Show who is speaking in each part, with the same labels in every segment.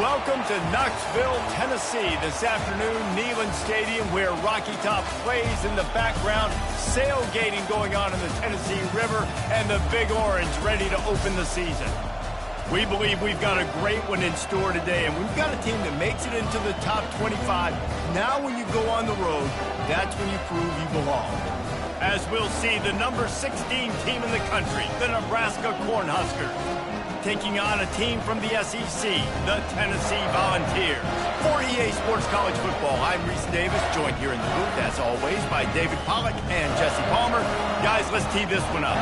Speaker 1: Welcome to Knoxville, Tennessee. This afternoon, Neyland Stadium, where Rocky Top plays in the background, sailgating going on in the Tennessee River, and the Big Orange ready to open the season. We believe we've got a great one in store today, and we've got a team that makes it into the top 25. Now when you go on the road, that's when you prove you belong. As we'll see, the number 16 team in the country, the Nebraska Cornhuskers, taking on a team from the SEC, the Tennessee Volunteers. For EA Sports College Football, I'm Reese Davis, joined here in the booth, as always, by David Pollack and Jesse Palmer. Guys, let's tee this one up.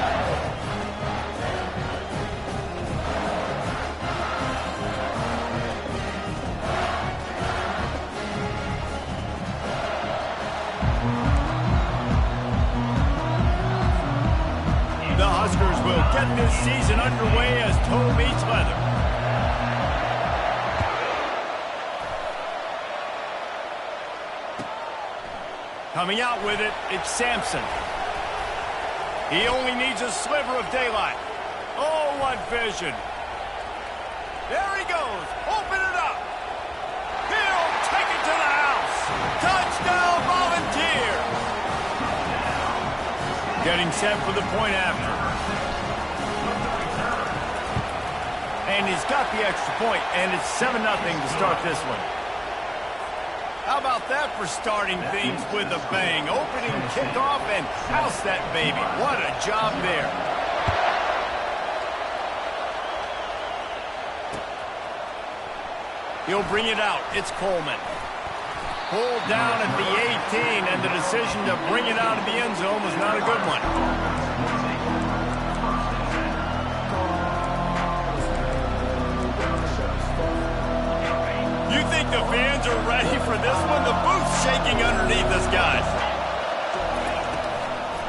Speaker 1: The Huskers will get this season underway as toe meets leather. Coming out with it, it's Sampson. He only needs a sliver of daylight. Oh, what vision. There he goes. Open it up. He'll take it to the house. Touchdown, Volunteers. Getting set for the point after. And he's got the extra point, and it's 7-0 to start this one. How about that for starting things with a bang? Opening kickoff and house that baby. What a job there. He'll bring it out. It's Coleman. Pulled down at the 18, and the decision to bring it out of the end zone was not a good one. You think the fans are ready for this one? The booth's shaking underneath us, guys.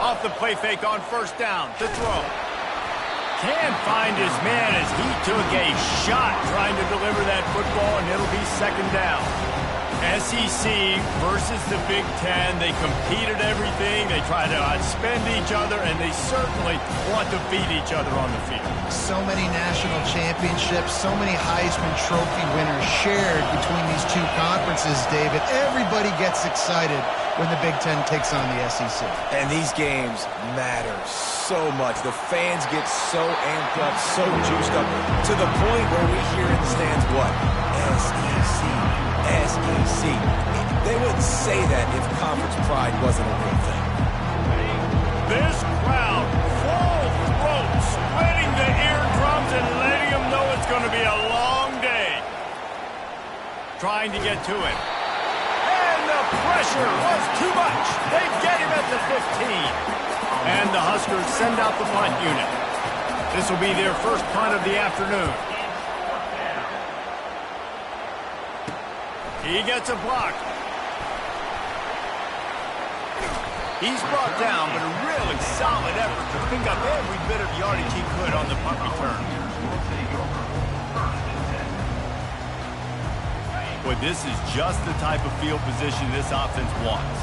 Speaker 1: Off the play fake on first down. To throw. Can't find his man as he took a shot trying to deliver that football, and it'll be second down. SEC versus the Big Ten. They compete at everything. They try to outspend each other, and they certainly want to beat each other on the field.
Speaker 2: So many national championships, so many Heisman Trophy winners shared between these two conferences, David. Everybody gets excited when the Big Ten takes on the SEC.
Speaker 3: And these games matter so much. The fans get so amped up, so juiced up, to the point where we hear in the stands what? SEC. SEC. They wouldn't say that if conference pride wasn't a real thing.
Speaker 1: This crowd, full throat, splitting the eardrums and letting them know it's going to be a long day. Trying to get to it. And the pressure was too much. They get him at the 15. And the Huskers send out the punt unit. This will be their first punt of the afternoon. He gets a block. He's brought down, but a really solid effort to pick up every bit of yardage he could on the punt return. But this is just the type of field position this offense wants.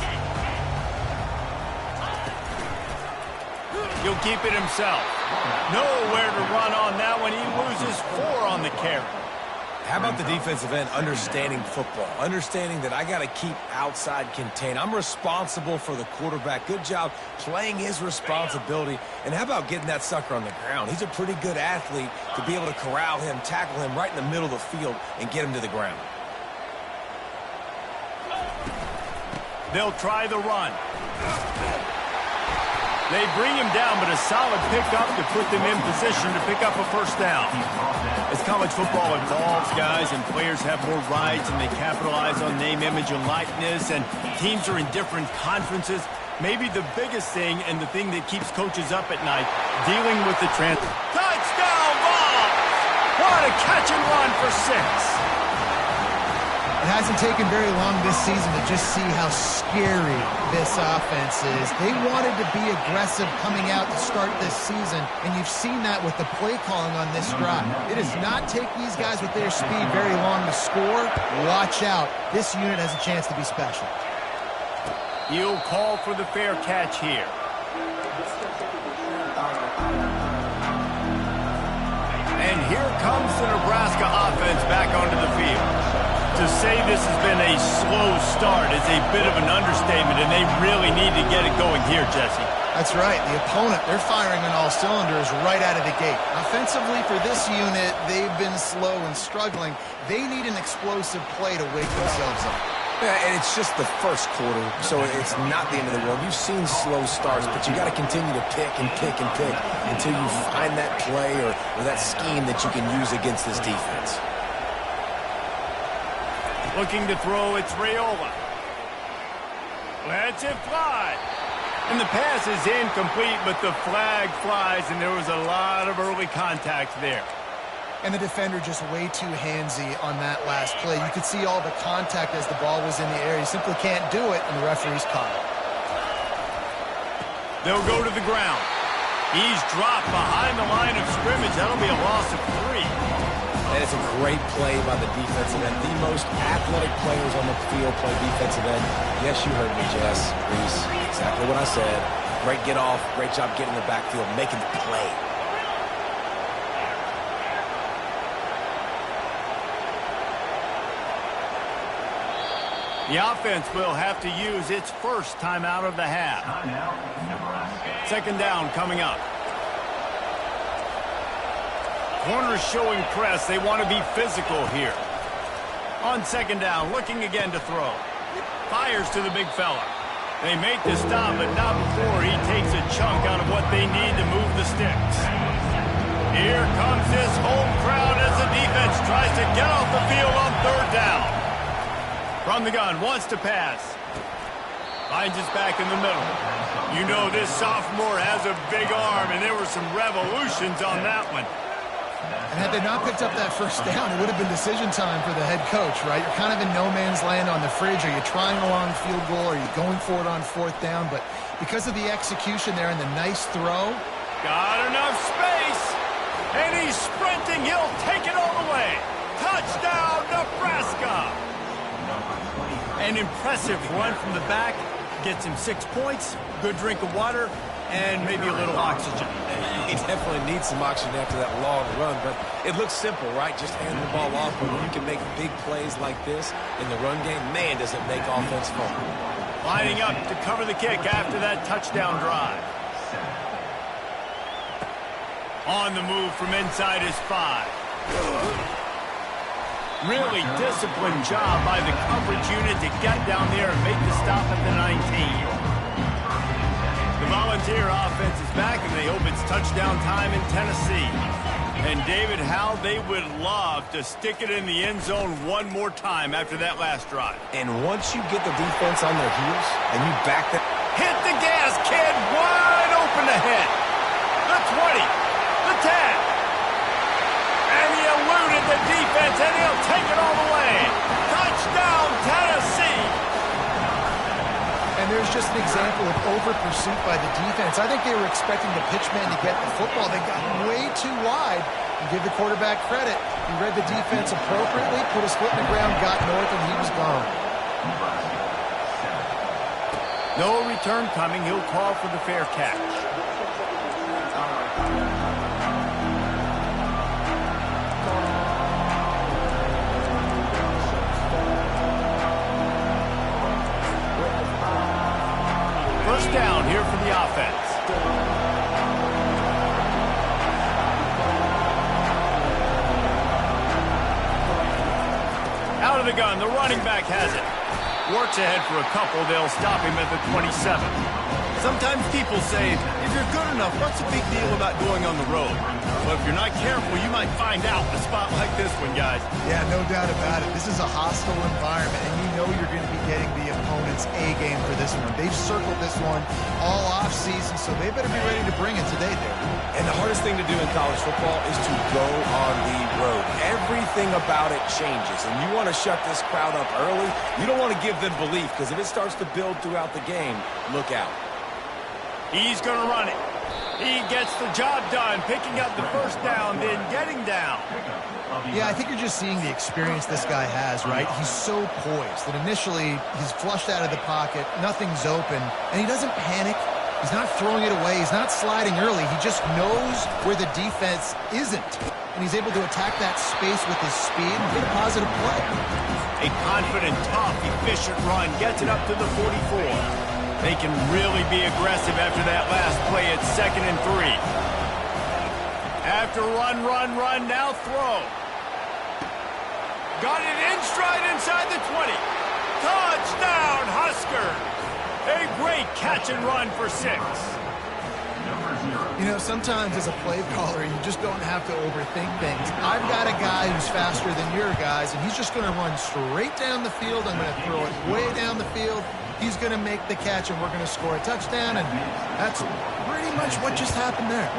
Speaker 1: He'll keep it himself. Nowhere to run on that one. He loses 4 on the carry.
Speaker 3: How about the defensive end understanding football, understanding that I got to keep outside contained. I'm responsible for the quarterback. Good job playing his responsibility. And how about getting that sucker on the ground? He's a pretty good athlete to be able to corral him, tackle him right in the middle of the field, and get him to the ground.
Speaker 1: They'll try the run. They bring him down, but a solid pickup to put them in position to pick up a first down. As college football evolves, guys, and players have more rights and they capitalize on name, image, and likeness, and teams are in different conferences, maybe the biggest thing and the thing that keeps coaches up at night, dealing with the transfer. Touchdown ball! What a catch and run for 6.
Speaker 2: It hasn't taken very long this season to just see how scary this offense is. They wanted to be aggressive coming out to start this season, and you've seen that with the play calling on this drive. It does not take these guys with their speed very long to score. Watch out. This unit has a chance to be special.
Speaker 1: He'll call for the fair catch here. And here comes the Nebraska offense back onto the field. To say this has been a slow start is a bit of an understatement, and they really need to get it going here, Jesse.
Speaker 2: That's right. The opponent, they're firing on all cylinders right out of the gate. Offensively, for this unit, they've been slow and struggling. They need an explosive play to wake themselves up.
Speaker 3: Yeah, and it's just the first quarter, so it's not the end of the world. You've seen slow starts, but you got to continue to pick and pick and pick until you find that play or that scheme that you can use against this defense.
Speaker 1: Looking to throw, it's Raiola. Lets it fly. And the pass is incomplete, but the flag flies, and there was a lot of early contact there.
Speaker 2: And the defender just way too handsy on that last play. You could see all the contact as the ball was in the air. You simply can't do it, and the referee's caught it.
Speaker 1: They'll go to the ground. He's dropped behind the line of scrimmage. That'll be a loss of 3.
Speaker 3: And it's a great play by the defensive end. The most athletic players on the field play defensive end. Yes, you heard me, Jess, Reese. Exactly what I said. Great get off. Great job getting in the backfield, making the play.
Speaker 1: The offense will have to use its first timeout of the half. Second down coming up. Corners showing press. They want to be physical here. On second down, looking again to throw. Fires to the big fella. They make the stop, but not before he takes a chunk out of what they need to move the sticks. Here comes this home crowd as the defense tries to get off the field on third down. From the gun, wants to pass. Finds his back in the middle. You know this sophomore has a big arm, and there were some revolutions on that one.
Speaker 2: And had they not picked up that first down, it would have been decision time for the head coach, right? You're kind of in no man's land on the fridge. Are you trying a long field goal? Are you going for it on fourth down? But because of the execution there and the nice throw.
Speaker 1: Got enough space. And he's sprinting. He'll take it all the way. Touchdown, Nebraska. An impressive run from the back. Gets him 6 points, good drink of water, and maybe a little oxygen.
Speaker 3: He definitely needs some oxygen after that long run, but it looks simple, right? Just hand the ball off, but when you can make big plays like this in the run game, man, does it make offense fun.
Speaker 1: Lining up to cover the kick after that touchdown drive. On the move from inside his 5. Really disciplined job by the coverage unit to get down there and make the stop at the 19. The Volunteer offense is back, and they hope it's touchdown time in Tennessee. And David, how they would love to stick it in the end zone one more time after that last drive.
Speaker 3: And once you get the defense on their heels and you back them.
Speaker 1: Hit the gas, kid. Wide open ahead. The 20. The 10. And he eluded the defense, and he'll take it all the way. Touchdown, Tennessee.
Speaker 2: And there's just an example of over-pursuit by the defense. I think they were expecting the pitchman to get the football. They got way too wide. And give the quarterback credit. He read the defense appropriately, put his foot in the ground, got north, and he was gone.
Speaker 1: No return coming. He'll call for the fair catch. First down here for the offense. Out of the gun, the running back has it. Works ahead for a couple. They'll stop him at the 27. Sometimes people say, if you're good enough, what's the big deal about going on the road? But if you're not careful, you might find out in a spot like this one, guys.
Speaker 2: Yeah, no doubt about it. This is a hostile environment, and you know you're going to be getting the opponent's A-game for this one. They've circled this one all off-season, so they better be ready to bring it today, Dave.
Speaker 3: And the hardest thing to do in college football is to go on the road. Everything about it changes, and you want to shut this crowd up early. You don't want to give them belief, because if it starts to build throughout the game, look out.
Speaker 1: He's going to run it. He gets the job done, picking up the first down, then getting down.
Speaker 2: Yeah, I think you're just seeing the experience this guy has, right? He's so poised that initially he's flushed out of the pocket, nothing's open, and he doesn't panic. He's not throwing it away. He's not sliding early. He just knows where the defense isn't. and he's able to attack that space with his speed and get a positive play.
Speaker 1: A confident, tough, efficient run gets it up to the 44. They can really be aggressive after that last play at 2nd and 3. After run, now throw. Got it in stride inside the 20. Touchdown, Husker! A great catch and run for 6.
Speaker 2: You know, sometimes as a play caller, you just don't have to overthink things. I've got a guy who's faster than your guys, and he's just going to run straight down the field. I'm going to throw it way down the field. He's going to make the catch, and we're going to score a touchdown, and that's pretty much what just happened there.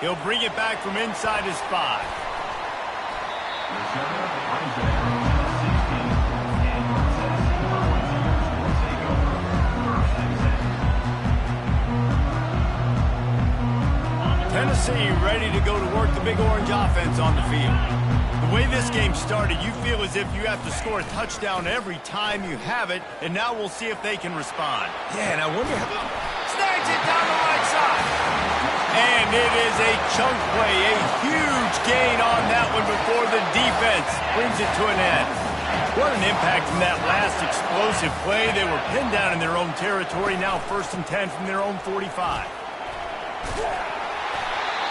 Speaker 1: He'll bring it back from inside his 5. Tennessee ready to go to work the Big Orange offense on the field. The way this game started, you feel as if you have to score a touchdown every time you have it, and now we'll see if they can respond.
Speaker 3: Yeah, and I wonder how...
Speaker 1: Snags it down the right side. And it is a chunk play, a huge gain on that one before the defense brings it to an end. What an impact from that last explosive play. They were pinned down in their own territory, now 1st and 10 from their own 45.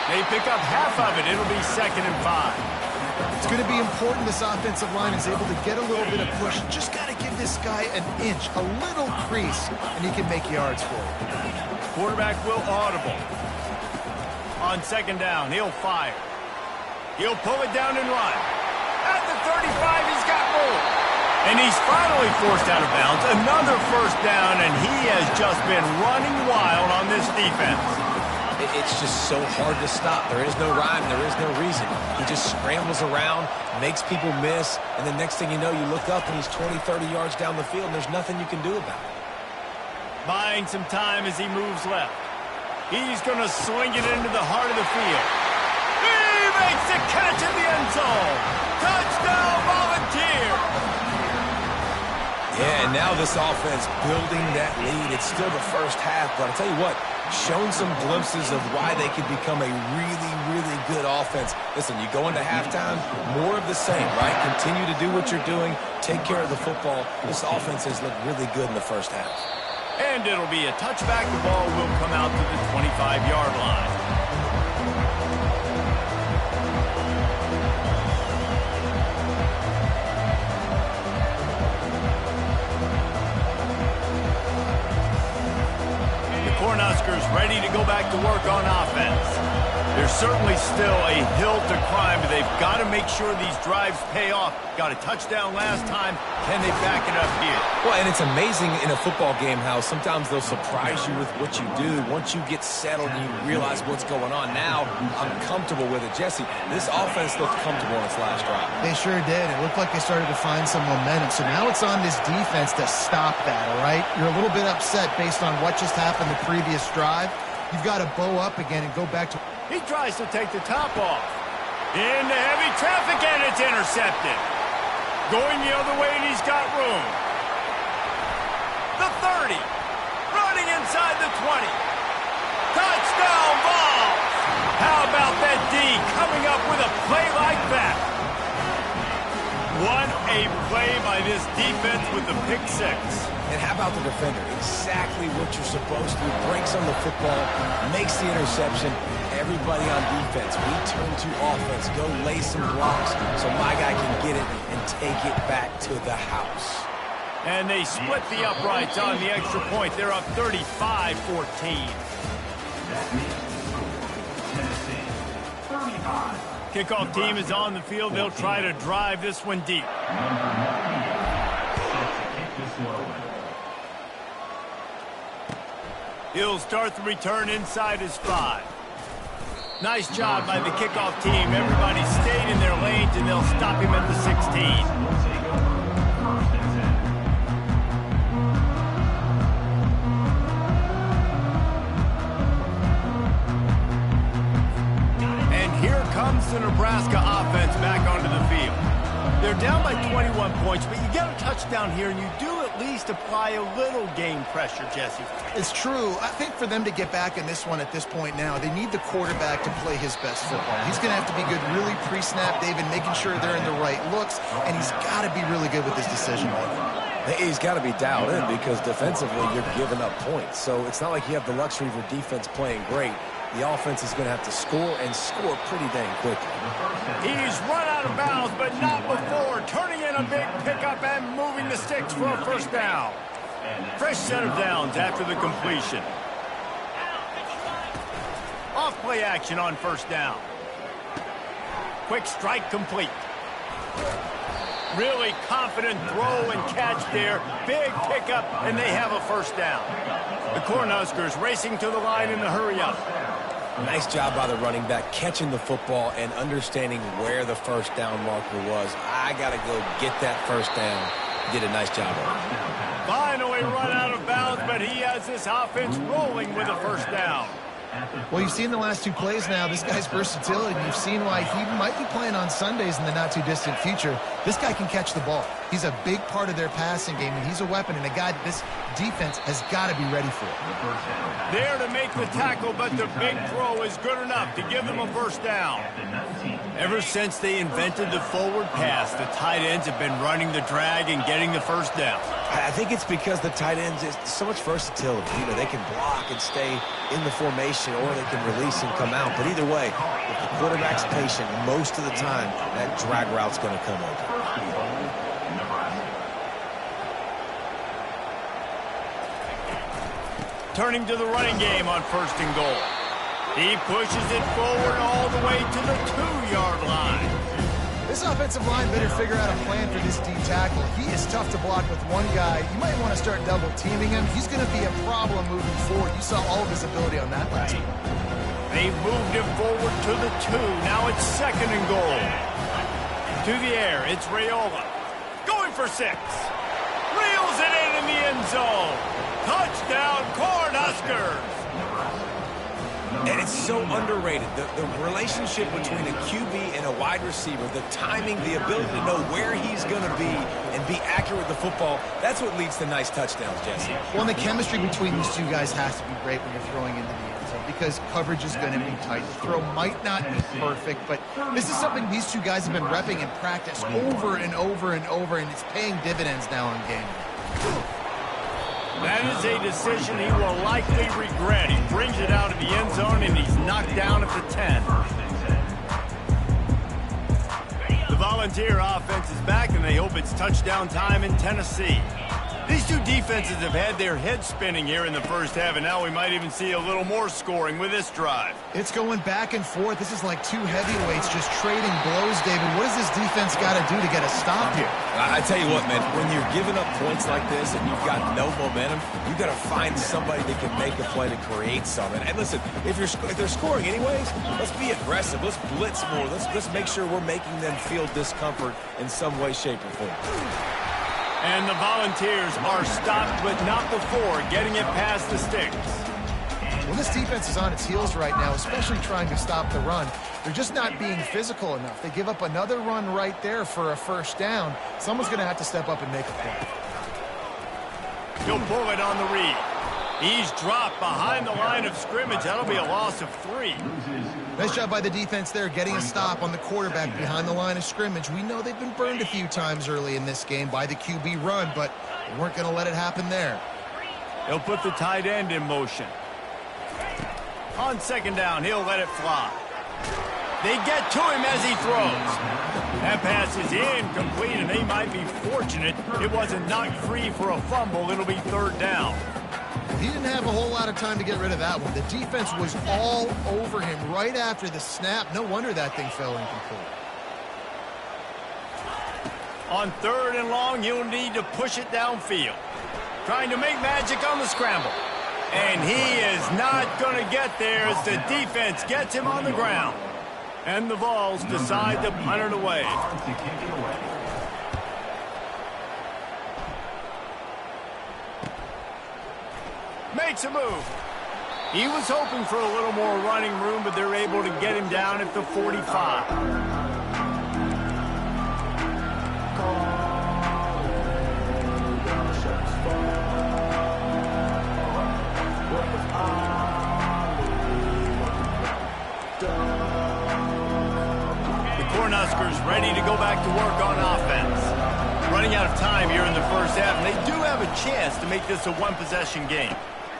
Speaker 1: They pick up half of it. It'll be 2nd and 5.
Speaker 2: It's going to be important this offensive line is able to get a little bit of push. Just got to give this guy an inch, a little crease, and he can make yards for it.
Speaker 1: Quarterback will audible. On 2nd down, he'll fire. He'll pull it down and run. At the 35, he's got room. And he's finally forced out of bounds. Another 1st down, and he has just been running wild on this defense.
Speaker 3: It's just so hard to stop. There is no rhyme. There is no reason. He just scrambles around, makes people miss, and the next thing you know, you look up and he's 20, 30 yards down the field, and there's nothing you can do about it.
Speaker 1: Buying some time as he moves left. He's going to swing it into the heart of the field. He makes the catch in the end zone. Touchdown, Volunteer.
Speaker 3: Yeah, and now this offense building that lead. It's still the first half, but I'll tell you what, shown some glimpses of why they could become a really, really good offense. Listen, you go into halftime, more of the same, right? Continue to do what you're doing, take care of the football. This offense has looked really good in the first half.
Speaker 1: And it'll be a touchback. The ball will come out to the 25-yard line. Cornhuskers ready to go back to work on offense. There's certainly still a hill to climb, but they've got to make sure these drives pay off. Got a touchdown last time. Can they back it up here?
Speaker 3: Well, and it's amazing in a football game how sometimes they'll surprise you with what you do. Once you get settled and you realize what's going on, now I'm comfortable with it. Jesse, this offense looked comfortable on its last drive.
Speaker 2: They sure did. It looked like they started to find some momentum. So now it's on this defense to stop that, all right? You're a little bit upset based on what just happened the previous drive. You've got to bow up again and go back to...
Speaker 1: He tries to take the top off. Into heavy traffic, and it's intercepted. Going the other way, and he's got room. The 30. Running inside the 20. Touchdown ball. How about that D coming up with a play like that? What a play by this defense with the pick 6.
Speaker 3: And how about the defender? Exactly what you're supposed to do. Breaks on the football, makes the interception. Everybody on defense, we turn to offense. Go lay some blocks so my guy can get it and take it back to the house.
Speaker 1: And they split the uprights on the extra point. They're up 35-14. Kickoff team is on the field. They'll try to drive this one deep. He'll start the return inside his 5. Nice job by the kickoff team. Everybody stayed in their lanes, and they'll stop him at the 16. And here comes the Nebraska offense back onto the field. They're down by 21 points, but you get a touchdown here, and you do at least apply a little game pressure, Jesse.
Speaker 2: It's true. I think for them to get back in this one at this point now, they need the quarterback to play his best football. He's going to have to be good really pre-snap, David, making sure they're in the right looks, and he's got to be really good with his decision-making.
Speaker 3: He's got to be dialed in because defensively you're giving up points. So it's not like you have the luxury of your defense playing great. The offense is going to have to score and score pretty dang quickly.
Speaker 1: He's run out of bounds, but not before. Turning in a big pickup and moving the sticks for a first down. Fresh set of downs after the completion. Off play action on first down. Quick strike complete. Really confident throw and catch there. Big pickup, and they have a first down. The Cornhuskers racing to the line in the hurry-up.
Speaker 3: Nice job by the running back catching the football and understanding where the first down marker was. I got to go get that first down. Did a nice job of it.
Speaker 1: Finally run out of bounds, but he has this offense rolling with a first down.
Speaker 2: Well, you've seen the last two plays now. This guy's versatility. You've seen why he might be playing on Sundays in the not-too-distant future. This guy can catch the ball. He's a big part of their passing game, and he's a weapon and a guy that this defense has got to be ready for.
Speaker 1: There to make the tackle, but the big throw is good enough to give them a first down. Ever since they invented the forward pass, the tight ends have been running the drag and getting the first down.
Speaker 3: I think it's because the tight ends is so much versatility. You know, they can block and stay in the formation, or they can release and come out. But either way, if the quarterback's patient, most of the time, that drag route's going to come open.
Speaker 1: Turning to the running game on first and goal. He pushes it forward all the way to the 2-yard line.
Speaker 2: This offensive line better figure out a plan for this D tackle. He is tough to block with one guy. You might want to start double teaming him. He's going to be a problem moving forward. You saw all of his ability on that last one.
Speaker 1: They moved him forward to the 2. Now it's second and goal. To the air, it's Raiola. Going for 6. Reels it in the end zone. Touchdown, Cornhuskers.
Speaker 3: And it's so underrated. The relationship between a QB and a wide receiver, the timing, the ability to know where he's going to be and be accurate with the football, that's what leads to nice touchdowns, Jesse.
Speaker 2: Well, and the chemistry between these two guys has to be great when you're throwing into the end zone because coverage is going to be tight. The throw might not be perfect, but this is something these two guys have been repping in practice over and over and over, and it's paying dividends now in game.
Speaker 1: That is a decision he will likely regret. He brings it out of the end zone, and he's knocked down at the 10. The Volunteer offense is back, and they hope it's touchdown time in Tennessee. These two defenses have had their heads spinning here in the first half, and now we might even see a little more scoring with this drive.
Speaker 2: It's going back and forth. This is like two heavyweights just trading blows, David. What does this defense got to do to get a stop here?
Speaker 3: I tell you what, man, when you're giving up points like this and you've got no momentum, you've got to find somebody that can make a play to create something. And listen, if they're scoring anyways, let's be aggressive. Let's blitz more. Let's make sure we're making them feel discomfort in some way, shape, or form.
Speaker 1: And the Volunteers are stopped, but not before getting it past the sticks.
Speaker 2: Well, this defense is on its heels right now, especially trying to stop the run. They're just not being physical enough. They give up another run right there for a first down. Someone's going to have to step up and make a play.
Speaker 1: He'll pull it on the read. He's dropped behind the line of scrimmage. That'll be a loss of 3.
Speaker 2: Nice job by the defense there, getting a stop on the quarterback behind the line of scrimmage. We know they've been burned a few times early in this game by the QB run, but they weren't going to let it happen there.
Speaker 1: He'll put the tight end in motion. On second down, he'll let it fly. They get to him as he throws. That pass is incomplete, and they might be fortunate it wasn't knocked free for a fumble. It'll be third down.
Speaker 2: He didn't have a whole lot of time to get rid of that one. The defense was all over him right after the snap. No wonder that thing fell incomplete.
Speaker 1: On third and long, he'll need to push it downfield. Trying to make magic on the scramble. And he is not going to get there as the defense gets him on the ground. And the Vols decide to punt it away. Makes a move. He was hoping for a little more running room, but they're able to get him down at the 45. Cornhuskers ready to go back to work on offense. Running out of time here in the first half, and they do have a chance to make this a one-possession game.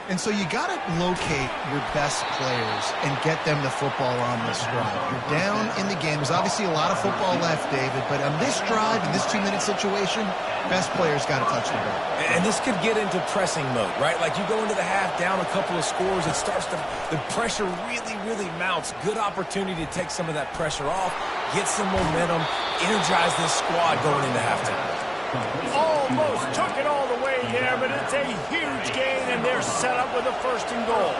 Speaker 2: And so you got to locate your best players and get them the football on this drive. You're down in the game. There's obviously a lot of football left, David, but on this drive, in this 2-minute situation, best players got to touch the ball.
Speaker 3: And this could get into pressing mode, right? Like you go into the half down a couple of scores, it starts to, the pressure really mounts. Good opportunity to take some of that pressure off, get some momentum, energize this squad going into halftime.
Speaker 1: Almost took it all the way there, but it's a huge gain, and they're set up with a 1st and goal.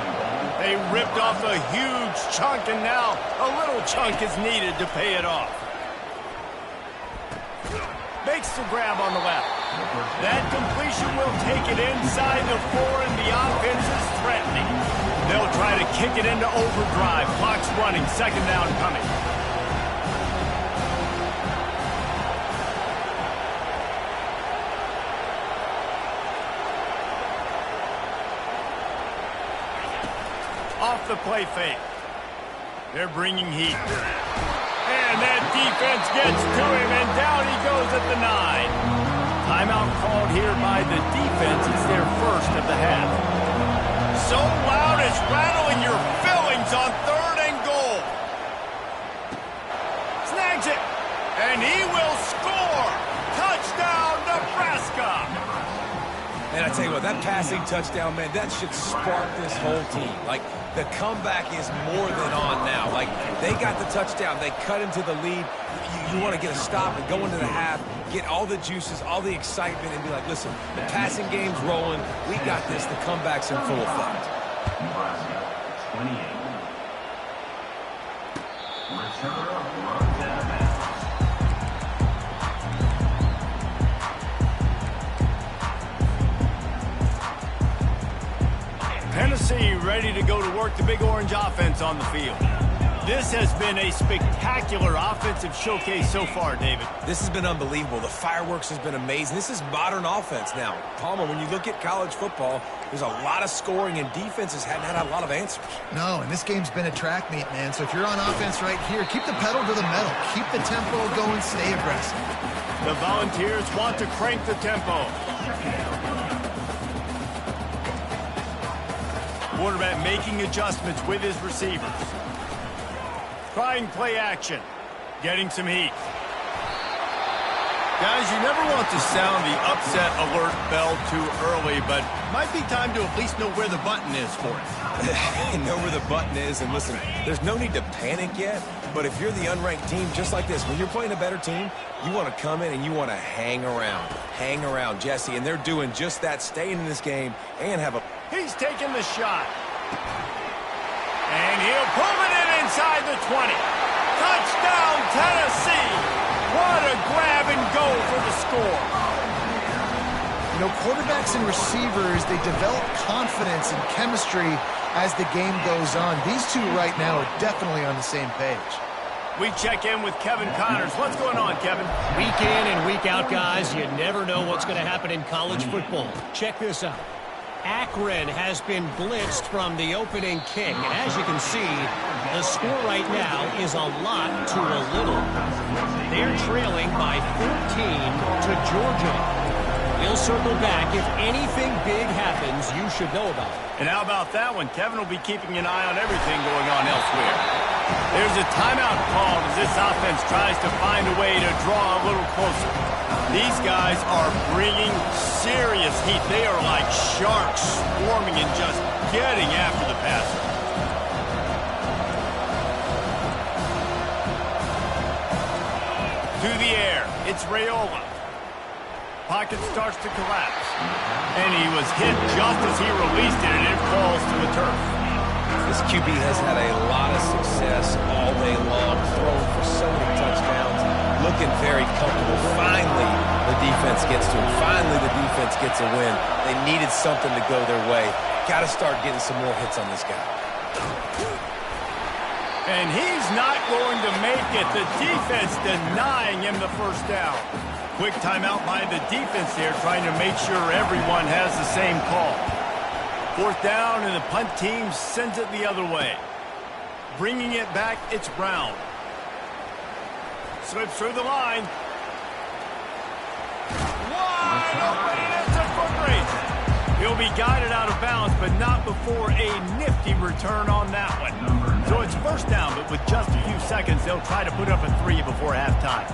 Speaker 1: They ripped off a huge chunk, and now a little chunk is needed to pay it off. Makes the grab on the left. That completion will take it inside the 4, and the offense is threatening. They'll try to kick it into overdrive. Clock's running, 2nd down coming. Off the play fake. They're bringing heat. And that defense gets to him, and down he goes at the 9. Timeout called here by the defense. It's their 1st of the half. So loud it's rattling your fillings on 3rd and goal. Snags it, and he will score. Touchdown, Nebraska.
Speaker 3: And I tell you what, that passing touchdown, man, that should spark this whole team. Like, the comeback is more than on now. Like, they got the touchdown. They cut into the lead. You want to get a stop and go into the half, get all the juices, all the excitement, and be like, listen, the passing game's rolling. We got this. The comeback's in full effect.
Speaker 4: 28. Returner runs out of bounds.
Speaker 1: Tennessee ready to go to work, the Big Orange offense on the field. This has been a spectacular offensive showcase so far, David.
Speaker 3: This has been unbelievable. The fireworks has been amazing. This is modern offense now. Palmer, when you look at college football, there's a lot of scoring, and defenses hadn't had a lot of answers.
Speaker 2: No, and this game's been a track meet, man. So if you're on offense right here, keep the pedal to the metal. Keep the tempo going. Stay aggressive.
Speaker 1: The Volunteers want to crank the tempo. Quarterback making adjustments with his receivers. Trying play action. Getting some heat. Guys, you never want to sound the upset alert bell too early, but might be time to at least know where the button is for it.
Speaker 3: Know where the button is, and listen, there's no need to panic yet, but if you're the unranked team, just like this, when you're playing a better team, you want to come in and you want to hang around, Jesse, and they're doing just that, staying in this game and have a...
Speaker 1: He's taking the shot. And he'll pull it in inside the 20. Touchdown, Tennessee. What a grab and go for the score.
Speaker 2: You know, quarterbacks and receivers, they develop confidence and chemistry as the game goes on. These two right now are definitely on the same page.
Speaker 1: We check in with Kevin Connors. What's going on, Kevin?
Speaker 5: Week in and week out, guys, you never know what's going to happen in college football. Check this out. Akron has been blitzed from the opening kick. And as you can see, the score right now is a lot to a little. They're trailing by 14 to Georgia. We'll circle back. If anything big happens, you should know about it.
Speaker 1: And how about that one? Kevin will be keeping an eye on everything going on elsewhere. There's a timeout called as this offense tries to find a way to draw a little closer. These guys are bringing serious heat. They are like sharks swarming and just getting after the passer. To the air, it's Raiola. Pocket starts to collapse. And he was hit just as he released it, and it falls to the turf.
Speaker 3: This QB has had a lot of success all day long, thrown for so many touchdowns, looking very comfortable. Finally, the defense gets to him. Finally, the defense gets a win. They needed something to go their way. Got to start getting some more hits on this guy.
Speaker 1: And he's not going to make it. The defense denying him the first down. Quick timeout by the defense there, trying to make sure everyone has the same call. 4th down, and the punt team sends it the other way. Bringing it back, it's Brown. slips through the line. Wide open, and it's a foot race. He'll be guided out of bounds, but not before a nifty return on that one. So it's first down, but with just a few seconds, they'll try to put up a 3 before halftime.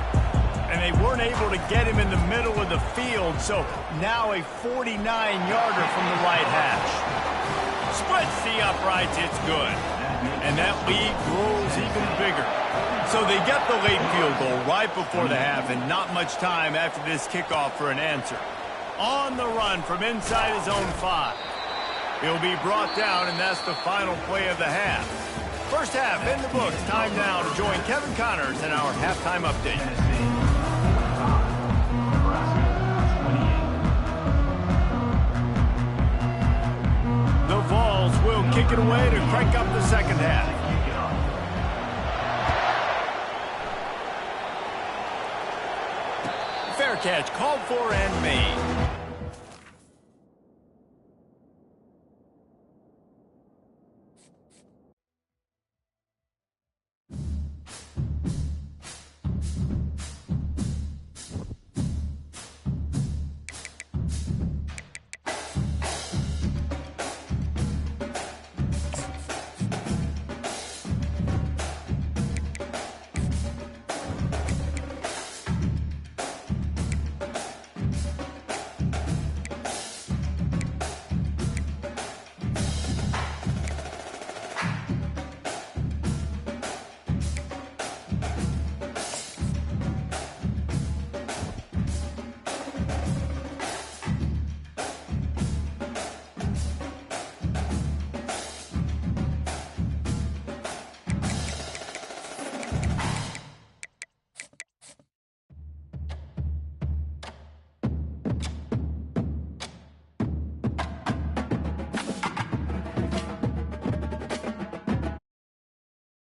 Speaker 1: And they weren't able to get him in the middle of the field, so now a 49-yarder from the right hash. Splits the uprights, it's good. And that lead grows even bigger. So they get the late field goal right before the half, and not much time after this kickoff for an answer. On the run from inside his own 5. He'll be brought down, and that's the final play of the half. First half in the books. Time now to join Kevin Connors in our halftime update. The Vols will kick it away to crank up the second half. Fair catch called for and made.